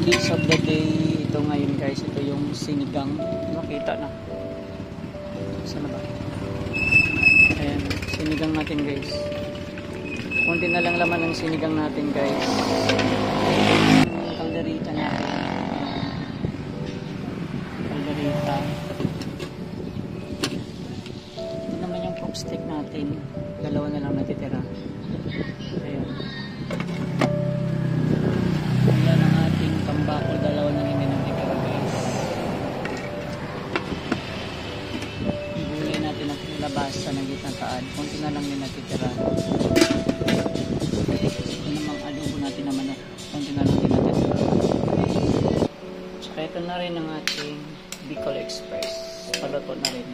Dish of the day. Ito ngayon guys, ito yung sinigang. Makita na. Saan na ba? Ayan, sinigang natin guys. Kunti na lang laman ng sinigang natin guys. Yung kalderita natin. Kalderita. Ito naman yung pork stick natin. Dalawa na lang natitira. Ayan. Ayan ang ating tambakol. Dalawa na rin natitira guys. Gulay natin ang labas sa nagitataan. Kunti na lang yung natitira. Ito namang adobo natin naman. Kunti na lang yung natitira. Tsaka ito na rin ang ating Bicol Express. Paluto na rin.